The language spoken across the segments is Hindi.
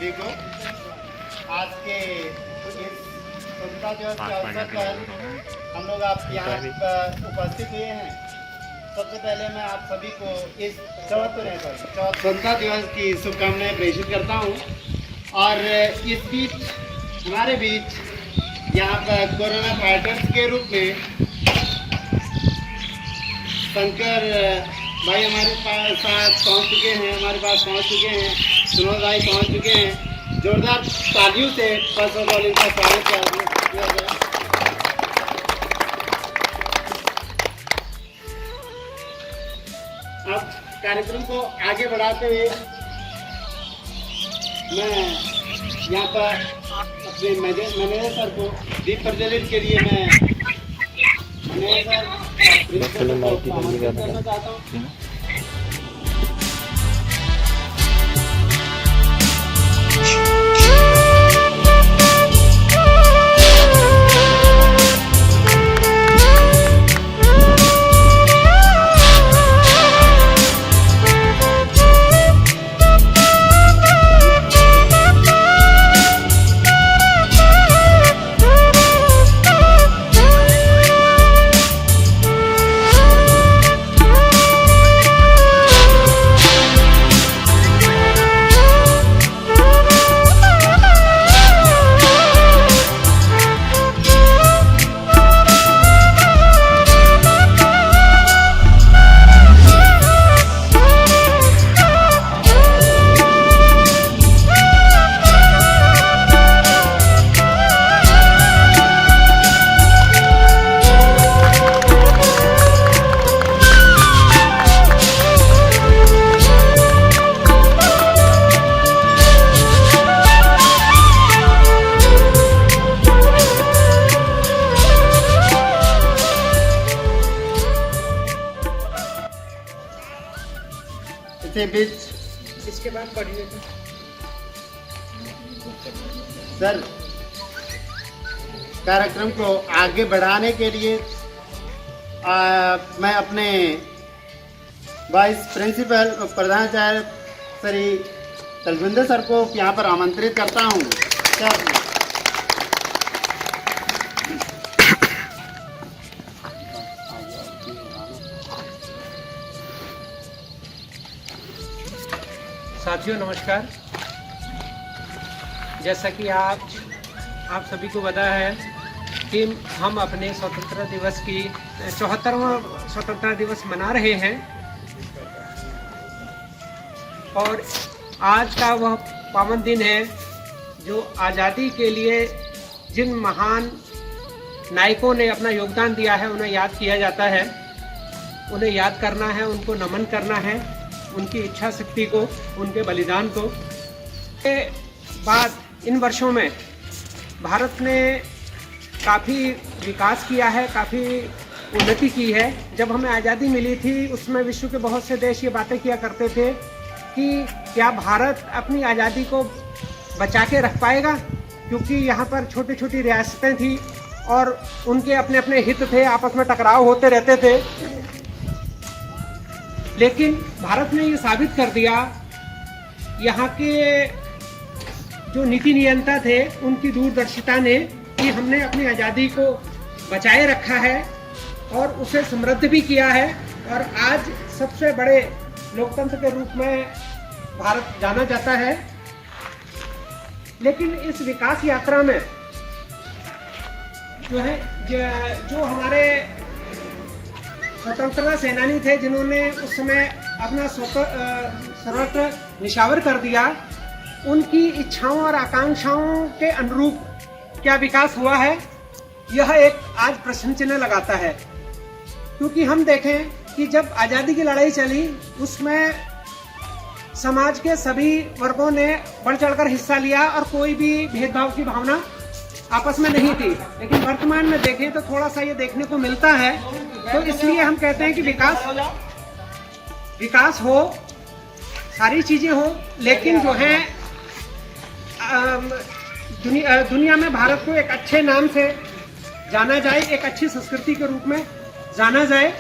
सभी को आज के इस स्वतंत्रता दिवस के अवसर पर हम लोग आप यहाँ उपस्थित हुए हैं। सबसे पहले मैं आप सभी को इस 74वें स्वतंत्रता दिवस की शुभकामनाएं प्रेषित करता हूँ। और इस बीच हमारे बीच यहाँ पर कोरोना फाइटर्स के रूप में शंकर भाई हमारे पास पहुँच चुके हैं, सुनोद भाई पहुँच चुके हैं। जोरदार तालियों से फर्स्ट ऑफ ऑल इनका स्वागत किया गया। अब कार्यक्रम को आगे बढ़ाते हुए मैं यहाँ पर अपने मैनेजर सर को दीप प्रज्वलित के लिए मैं मैनेजर करना चाहता हूँ। बीच इसके बाद पढ़िए सर, कार्यक्रम को आगे बढ़ाने के लिए मैं अपने वाइस प्रिंसिपल और प्रधानाचार्य श्री तलविंदर सर को यहाँ पर आमंत्रित करता हूँ। सर साथियों नमस्कार। जैसा कि आप सभी को पता है कि हम अपने स्वतंत्रता दिवस की 74वां स्वतंत्रता दिवस मना रहे हैं और आज का वह पावन दिन है जो आज़ादी के लिए जिन महान नायकों ने अपना योगदान दिया है उन्हें याद किया जाता है। उन्हें याद करना है, उनको नमन करना है, उनकी इच्छा शक्ति को, उनके बलिदान को। के बाद इन वर्षों में भारत ने काफ़ी विकास किया है, काफ़ी उन्नति की है। जब हमें आज़ादी मिली थी उसमें विश्व के बहुत से देश ये बातें किया करते थे कि क्या भारत अपनी आज़ादी को बचा के रख पाएगा, क्योंकि यहाँ पर छोटी छोटी रियासतें थी और उनके अपने अपने हित थे, आपस में टकराव होते रहते थे। लेकिन भारत ने ये साबित कर दिया, यहाँ के जो नीति नियंता थे उनकी दूरदर्शिता ने, कि हमने अपनी आज़ादी को बचाए रखा है और उसे समृद्ध भी किया है और आज सबसे बड़े लोकतंत्र के रूप में भारत जाना जाता है। लेकिन इस विकास यात्रा में जो हमारे स्वतंत्रता सेनानी थे जिन्होंने उस समय अपना सर्वत्र निछावर कर दिया, उनकी इच्छाओं और आकांक्षाओं के अनुरूप क्या विकास हुआ है, यह एक आज प्रश्न चिन्ह लगाता है। क्योंकि हम देखें कि जब आज़ादी की लड़ाई चली उसमें समाज के सभी वर्गों ने बढ़ चढ़कर हिस्सा लिया और कोई भी भेदभाव की भावना आपस में नहीं थी। लेकिन वर्तमान में देखें तो थोड़ा सा ये देखने को मिलता है। तो इसलिए हम कहते हैं कि विकास हो, सारी चीजें हो, लेकिन जो है दुनिया में भारत को एक अच्छे नाम से जाना जाए, एक अच्छी संस्कृति के रूप में जाना जाए।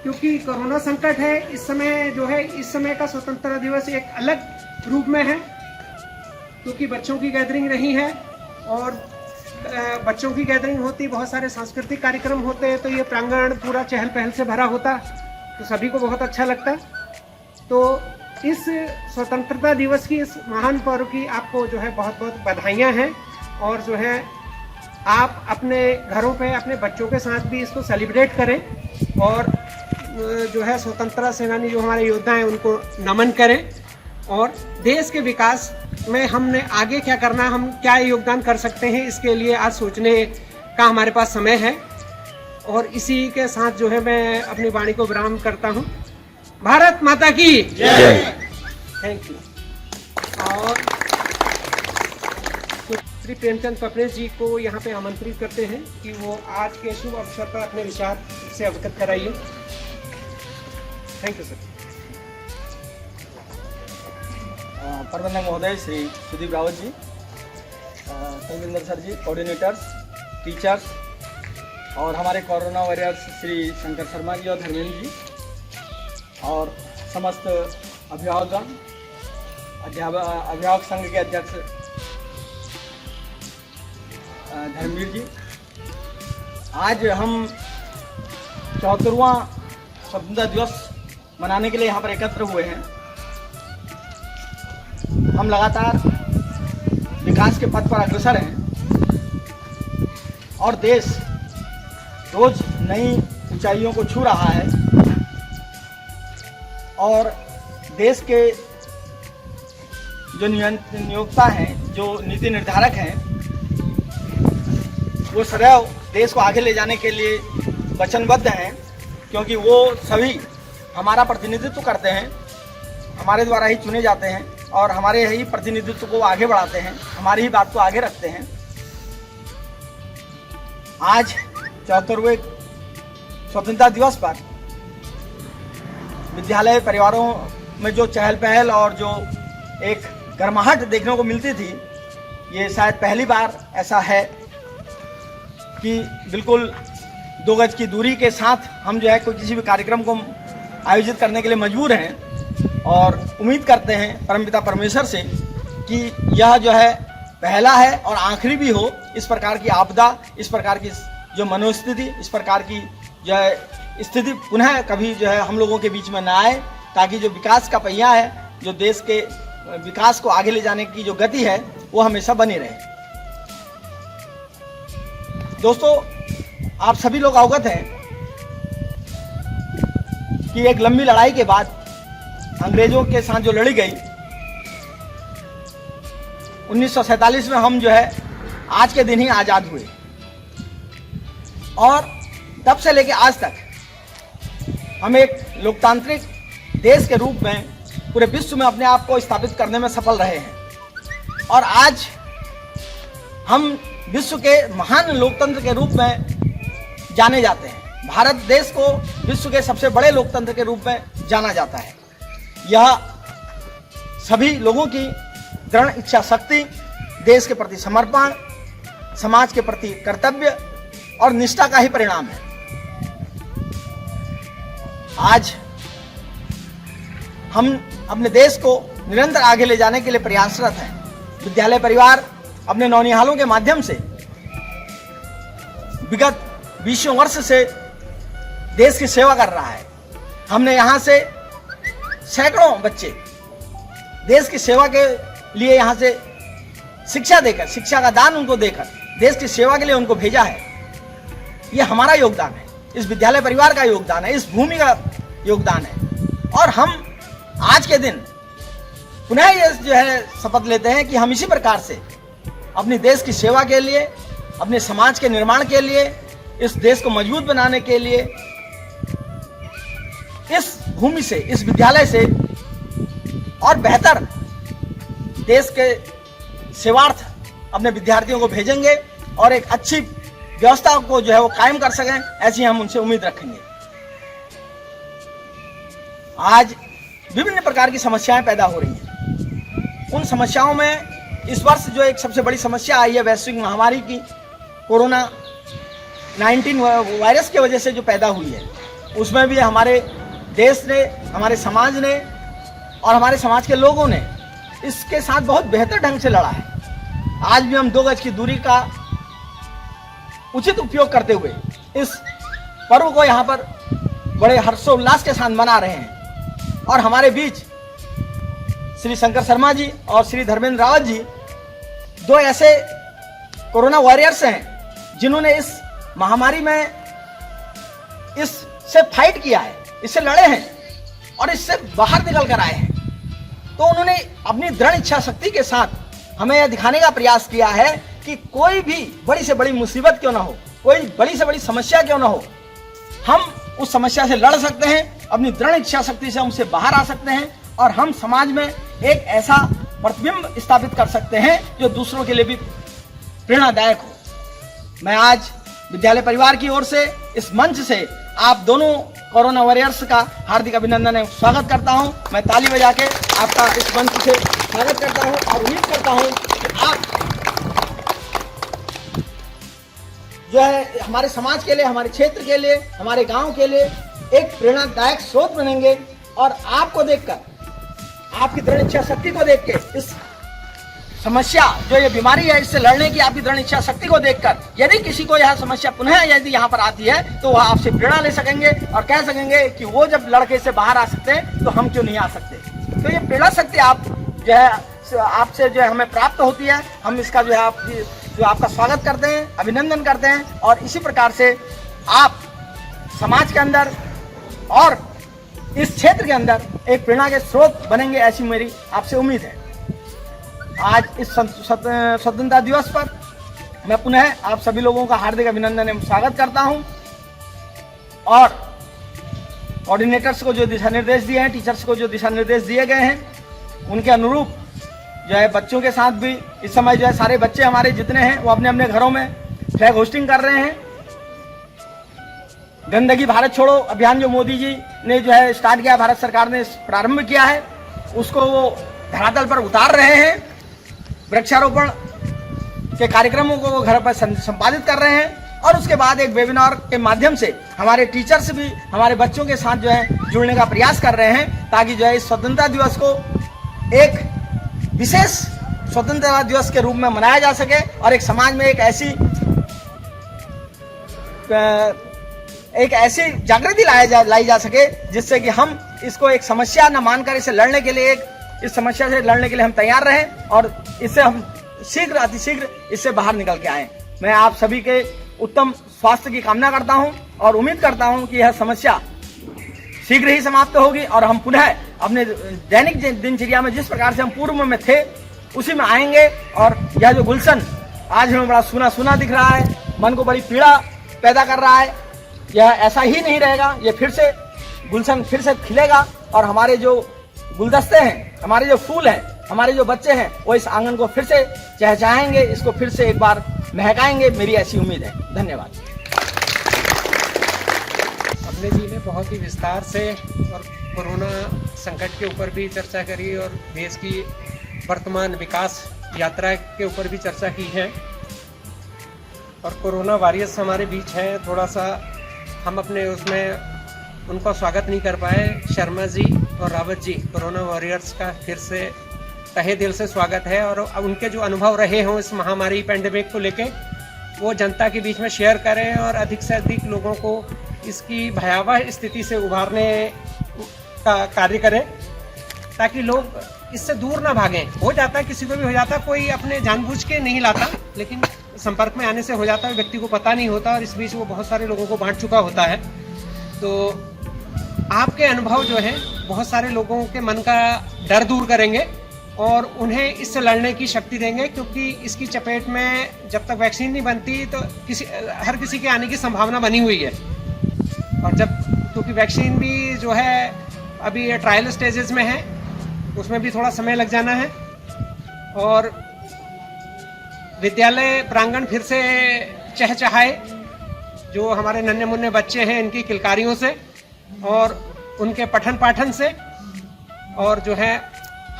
क्योंकि कोरोना संकट है इस समय, जो है इस समय का स्वतंत्रता दिवस एक अलग रूप में है क्योंकि बच्चों की गैदरिंग रही है और बच्चों की गैदरिंग होती, बहुत सारे सांस्कृतिक कार्यक्रम होते हैं, तो ये प्रांगण पूरा चहल पहल से भरा होता, तो सभी को बहुत अच्छा लगता। तो इस स्वतंत्रता दिवस की, इस महान पर्व की आपको जो है बहुत बहुत बधाइयाँ हैं। और जो है आप अपने घरों पे अपने बच्चों के साथ भी इसको सेलिब्रेट करें और जो है स्वतंत्रता सेनानी जो हमारे योद्धा हैं उनको नमन करें। और देश के विकास में हमने आगे क्या करना, हम क्या योगदान कर सकते हैं, इसके लिए आज सोचने का हमारे पास समय है। और इसी के साथ जो है मैं अपनी वाणी को विराम करता हूँ। भारत माता की जय। Thank you. और श्री प्रेमचंद पपनेश जी को यहाँ पे आमंत्रित करते हैं कि वो आज के शुभ अवसर पर अपने विचार से अवगत कराइए। Thank you sir. प्रबंधक महोदय श्री सुदीप रावत जी, संविंदर सर जी, कोऑर्डिनेटर्स, टीचर्स और हमारे कोरोना वॉरियर्स श्री शंकर शर्मा जी और धर्मेंद्र जी और समस्त अभिभावकगण, अभिभावक संघ के अध्यक्ष धर्मवीर जी, आज हम 74वां स्वतंत्रता दिवस मनाने के लिए यहाँ पर एकत्र हुए हैं। हम लगातार विकास के पथ पर अग्रसर हैं और देश रोज नई ऊंचाइयों को छू रहा है और देश के जो नियोक्ता हैं, जो नीति निर्धारक हैं, वो सदैव देश को आगे ले जाने के लिए वचनबद्ध हैं, क्योंकि वो सभी हमारा प्रतिनिधित्व करते हैं, हमारे द्वारा ही चुने जाते हैं और हमारे ही प्रतिनिधित्व को आगे बढ़ाते हैं, हमारी ही बात को आगे रखते हैं। आज 74वें स्वतंत्रता दिवस पर विद्यालय परिवारों में जो चहल पहल और जो एक गर्माहट देखने को मिलती थी, ये शायद पहली बार ऐसा है कि बिल्कुल 2 गज की दूरी के साथ हम जो है कोई किसी भी कार्यक्रम को आयोजित करने के लिए मजबूर हैं और उम्मीद करते हैं परमपिता परमेश्वर से कि यह जो है पहला है और आखिरी भी हो। इस प्रकार की आपदा, इस प्रकार की जो मनोस्थिति, इस प्रकार की जो है स्थिति पुनः कभी जो है हम लोगों के बीच में ना आए, ताकि जो विकास का पहिया है, जो देश के विकास को आगे ले जाने की जो गति है, वो हमेशा बनी रहे। दोस्तों, आप सभी लोग अवगत हैं कि एक लंबी लड़ाई के बाद अंग्रेजों के साथ जो लड़ी गई 1947 में, हम जो है आज के दिन ही आज़ाद हुए और तब से लेकर आज तक हम एक लोकतांत्रिक देश के रूप में पूरे विश्व में अपने आप को स्थापित करने में सफल रहे हैं। और आज हम विश्व के महान लोकतंत्र के रूप में जाने जाते हैं। भारत देश को विश्व के सबसे बड़े लोकतंत्र के रूप में जाना जाता है। यह सभी लोगों की दृढ़ इच्छा शक्ति, देश के प्रति समर्पण, समाज के प्रति कर्तव्य और निष्ठा का ही परिणाम है। आज हम अपने देश को निरंतर आगे ले जाने के लिए प्रयासरत हैं। विद्यालय परिवार अपने नौनिहालों के माध्यम से विगत 20 वर्ष से देश की सेवा कर रहा है। हमने यहाँ से सैकड़ों बच्चे देश की सेवा के लिए यहाँ से शिक्षा देकर, शिक्षा का दान उनको देकर देश की सेवा के लिए उनको भेजा है। ये हमारा योगदान है, इस विद्यालय परिवार का योगदान है, इस भूमि का योगदान है। और हम आज के दिन पुनः ये जो है शपथ लेते हैं कि हम इसी प्रकार से अपनी देश की सेवा के लिए, अपने समाज के निर्माण के लिए, इस देश को मजबूत बनाने के लिए इस भूमि से, इस विद्यालय से और बेहतर देश के सेवार्थ अपने विद्यार्थियों को भेजेंगे और एक अच्छी व्यवस्था को जो है वो कायम कर सकें, ऐसी हम उनसे उम्मीद रखेंगे। आज विभिन्न प्रकार की समस्याएं पैदा हो रही हैं। उन समस्याओं में इस वर्ष जो एक सबसे बड़ी समस्या आई है वैश्विक महामारी की, कोरोना 19 वायरस की वजह से जो पैदा हुई है, उसमें भी हमारे देश ने, हमारे समाज ने और हमारे समाज के लोगों ने इसके साथ बहुत बेहतर ढंग से लड़ा है। आज भी हम 2 गज की दूरी का उचित उपयोग करते हुए इस पर्व को यहाँ पर बड़े हर्षोल्लास के साथ मना रहे हैं। और हमारे बीच श्री शंकर शर्मा जी और श्री धर्मेंद्र रावत जी 2 ऐसे कोरोना वॉरियर्स हैं जिन्होंने इस महामारी में इससे फाइट किया है, इससे लड़े हैं और इससे बाहर निकल कर आए हैं। तो उन्होंने अपनी दृढ़ इच्छा शक्ति के साथ हमें यह दिखाने का प्रयास किया है कि कोई भी बड़ी से बड़ी मुसीबत क्यों ना हो, कोई बड़ी से बड़ी समस्या क्यों ना हो, हम उस समस्या से लड़ सकते हैं, अपनी दृढ़ इच्छा शक्ति से हम उससे बाहर आ सकते हैं और हम समाज में एक ऐसा प्रतिबिंब स्थापित कर सकते हैं जो दूसरों के लिए भी प्रेरणादायक हो। मैं आज विद्यालय परिवार की ओर से इस मंच से आप दोनों कोरोना वॉरियर्स का हार्दिक अभिनंदन एवं स्वागत करता हूं। मैं ताली बजा के आपका इस मंच से स्वागत करता हूं और उम्मीद करता हूं कि आप जो है हमारे समाज के लिए, हमारे क्षेत्र के लिए, हमारे गांव के लिए एक प्रेरणादायक स्रोत बनेंगे। और आपको देखकर, आपकी दृढ़ इच्छा शक्ति को देख के, इस समस्या जो ये बीमारी है इससे लड़ने की आपकी दृढ़ इच्छा शक्ति को देखकर यदि किसी को यह समस्या पुनः यदि यहाँ पर आती है तो वह आपसे प्रेरणा ले सकेंगे और कह सकेंगे कि वो जब लड़के से बाहर आ सकते हैं तो हम क्यों नहीं आ सकते। तो ये प्रेरणा शक्ति आप जो है आपसे जो है हमें प्राप्त होती है। हम इसका जो है आपका स्वागत करते हैं, अभिनंदन करते हैं और इसी प्रकार से आप समाज के अंदर और इस क्षेत्र के अंदर एक प्रेरणा के स्रोत बनेंगे, ऐसी मेरी आपसे उम्मीद है। आज इस स्वतंत्रता दिवस पर मैं पुनः आप सभी लोगों का हार्दिक अभिनंदन एवं स्वागत करता हूं और कोऑर्डिनेटर्स को जो दिशा निर्देश दिए हैं, टीचर्स को जो दिशा निर्देश दिए गए हैं, उनके अनुरूप जो है बच्चों के साथ भी इस समय जो है सारे बच्चे हमारे जितने हैं वो अपने अपने घरों में फ्लैग होस्टिंग कर रहे हैं। गंदगी भारत छोड़ो अभियान जो मोदी जी ने जो है स्टार्ट किया, भारत सरकार ने प्रारंभ किया है, उसको वो धरातल पर उतार रहे हैं। वृक्षारोपण के कार्यक्रमों को वो घर पर संपादित कर रहे हैं और उसके बाद एक वेबिनार के माध्यम से हमारे टीचर्स भी हमारे बच्चों के साथ जो है जुड़ने का प्रयास कर रहे हैं ताकि जो है इस स्वतंत्रता दिवस को एक विशेष स्वतंत्रता दिवस के रूप में मनाया जा सके और एक समाज में एक ऐसी जागृति लाई जा सके जिससे कि हम इसको एक समस्या न मानकर इसे लड़ने के लिए इस समस्या से लड़ने के लिए हम तैयार रहें और इससे हम शीघ्र अतिशीघ्र इससे बाहर निकल के आएं। मैं आप सभी के उत्तम स्वास्थ्य की कामना करता हूं और उम्मीद करता हूं कि यह समस्या शीघ्र ही समाप्त होगी और हम पुनः अपने दैनिक दिनचर्या में जिस प्रकार से हम पूर्व में थे उसी में आएंगे। और यह जो गुलशन आज हमें बड़ा सूना सूना दिख रहा है, मन को बड़ी पीड़ा पैदा कर रहा है, यह ऐसा ही नहीं रहेगा। ये फिर से गुलशन फिर से खिलेगा और हमारे जो गुलदस्ते हैं, हमारे जो फूल हैं, हमारे जो बच्चे हैं वो इस आंगन को फिर से चहचहाएंगे, इसको फिर से एक बार महकाएंगे, मेरी ऐसी उम्मीद है। धन्यवाद। अपने जी ने बहुत ही विस्तार से और कोरोना संकट के ऊपर भी चर्चा करी और देश की वर्तमान विकास यात्रा के ऊपर भी चर्चा की है। और कोरोना वॉरियर्स हमारे बीच हैं, थोड़ा सा हम अपने उसमें उनका स्वागत नहीं कर पाए। शर्मा जी और रावत जी, कोरोना वॉरियर्स का फिर से तहे दिल से स्वागत है और उनके जो अनुभव रहे हों इस महामारी पैंडेमिक को लेके वो जनता के बीच में शेयर करें और अधिक से अधिक लोगों को इसकी भयावह स्थिति से उभारने का कार्य करें ताकि लोग इससे दूर ना भागें। हो जाता है, किसी को भी हो जाता, कोई अपने जानबूझ के नहीं लाता, लेकिन संपर्क में आने से हो जाता है, व्यक्ति को पता नहीं होता और इस बीच वो बहुत सारे लोगों को बांट चुका होता है। तो आपके अनुभव जो है बहुत सारे लोगों के मन का डर दूर करेंगे और उन्हें इससे लड़ने की शक्ति देंगे, क्योंकि इसकी चपेट में जब तक वैक्सीन नहीं बनती तो हर किसी के आने की संभावना बनी हुई है। और क्योंकि वैक्सीन भी जो है अभी ट्रायल स्टेजेस में है, उसमें भी थोड़ा समय लग जाना है और विद्यालय प्रांगण फिर से चहचहाए, जो हमारे नन्हे मुन्ने बच्चे हैं इनकी किलकारियों से और उनके पठन पाठन से, और जो है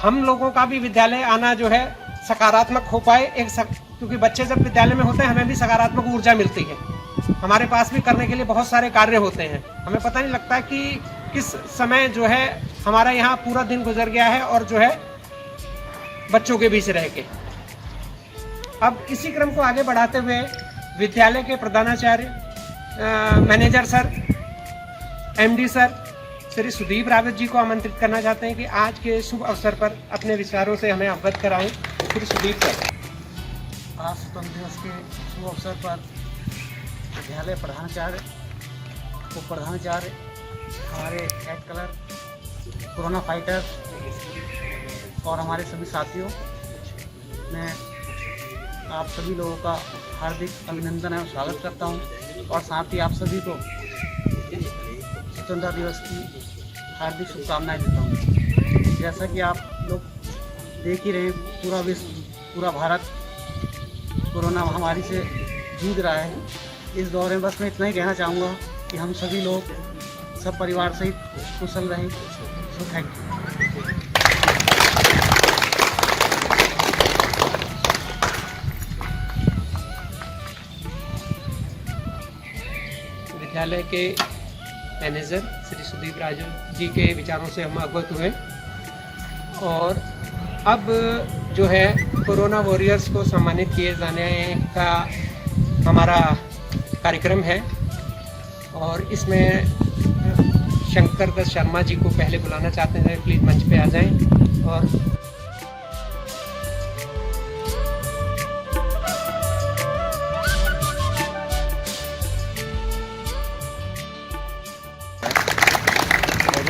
हम लोगों का भी विद्यालय आना जो है सकारात्मक हो पाए। क्योंकि बच्चे जब विद्यालय में होते हैं हमें भी सकारात्मक ऊर्जा मिलती है, हमारे पास भी करने के लिए बहुत सारे कार्य होते हैं, हमें पता नहीं लगता कि किस समय जो है हमारा यहाँ पूरा दिन गुजर गया है और जो है बच्चों के बीच रह के। अब इसी क्रम को आगे बढ़ाते हुए विद्यालय के प्रधानाचार्य, manager sir, MD sir Shri Sudeep Rawat ji को आमंत्रित करना चाहते हैं कि आज के शुभ अवसर पर अपने विचारों से हमें अवगत कराएं। श्री सुदीप सर। आज स्वतंत्र दिवस के शुभ अवसर पर विद्यालय प्रधानाचार्य, उप प्रधानाचार्य, हमारे हेड कलर, कोरोना फाइटर और हमारे सभी साथियों, मैं आप सभी लोगों का हार्दिक अभिनंदन एवं स्वागत करता हूं और साथ ही आप सभी को स्वतंत्रता दिवस की हार्दिक शुभकामनाएं देता हूं। जैसा कि आप लोग देख ही रहे हैं, पूरा विश्व, पूरा भारत कोरोना महामारी से जूझ रहा है। इस दौर में बस मैं इतना ही कहना चाहूँगा कि हम सभी लोग सब परिवार सहित कुशल रहें। So thank you. विद्यालय के मैनेजर श्री सुदीप राजन जी के विचारों से हम अवगत हुए और अब जो है कोरोना वॉरियर्स को सम्मानित किए जाने का हमारा कार्यक्रम है और इसमें शंकर दत्त शर्मा जी को पहले बुलाना चाहते हैं। प्लीज़ मंच पे आ जाएं और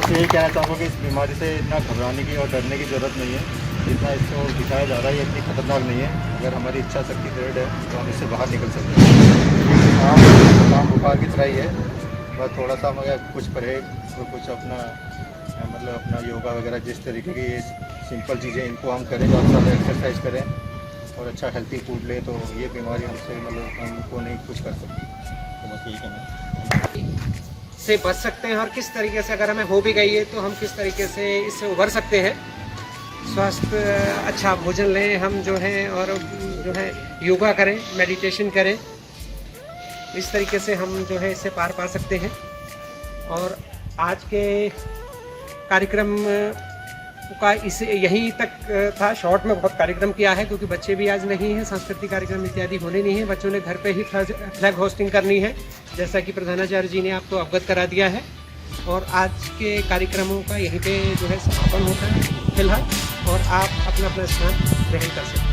यही कहना चाहूँगा कि इस बीमारी से इतना घबराने की और डरने की ज़रूरत नहीं है। जितना इसको दिखाया जा रहा है ये इतनी खतरनाक नहीं है। अगर हमारी इच्छा शक्ति दृढ़ है तो हम इससे बाहर निकल सकते हैं। काम बुखार की तरह ही है, बस थोड़ा सा मगर कुछ परहेज और कुछ अपना योगा वगैरह जिस तरीके की ये सिंपल चीज़ें इनको हम करें, और ज़्यादा एक्सरसाइज करें और अच्छा हेल्थी फूड लें तो ये बीमारी हमसे हमको नहीं कुछ कर सकती। तो बस यही कहना से बच सकते हैं और किस तरीके से अगर हमें हो भी गई है तो हम किस तरीके से इससे उभर सकते हैं। स्वस्थ अच्छा भोजन लें हम जो है और जो है योगा करें, मेडिटेशन करें, इस तरीके से हम जो है इससे पार पा सकते हैं। और आज के कार्यक्रम का इसे यहीं तक था। शॉर्ट में बहुत कार्यक्रम किया है क्योंकि बच्चे भी आज नहीं हैं, सांस्कृतिक कार्यक्रम इत्यादि होने नहीं है। बच्चों ने घर पे ही फ्लैग होस्टिंग करनी है जैसा कि प्रधानाचार्य जी ने आपको अवगत करा दिया है। और आज के कार्यक्रमों का यहीं पे जो है समापन होता है फिलहाल, और आप अपना अपना स्थान ग्रहण कर सकते हैं।